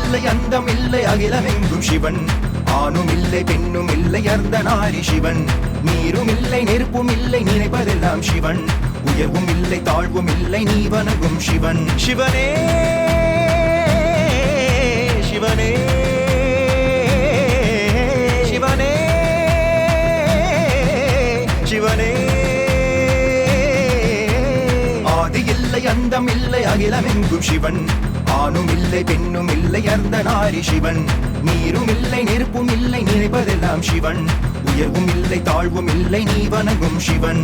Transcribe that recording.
இல்லை அந்தம் இல்லை அகிலமெங்கும் சிவன் ஆணும் இல்லை பெண்ணும் இல்லை அர்த்தநாரி சிவன் நீரும் இல்லை நெருப்பும் இல்லை நினைப்பதெல்லாம் சிவன் உயர்வும் இல்லை தாழ்வும் இல்லை நீ வணங்கும் சிவன் சிவனே சிவனே சிவனே சிவனே ஆதி இல்லை அந்தம் இல்லை அகிலமெங்கும் சிவன் ஆணும் இல்லை பெண்ணும் இல்லை அர்த்தநாரி சிவன் நீரும் இல்லை நெருப்பும் இல்லை நினைப்பதெல்லாம் சிவன் உயர்வும் இல்லை தாழ்வும் இல்லை நீ வணங்கும் சிவன்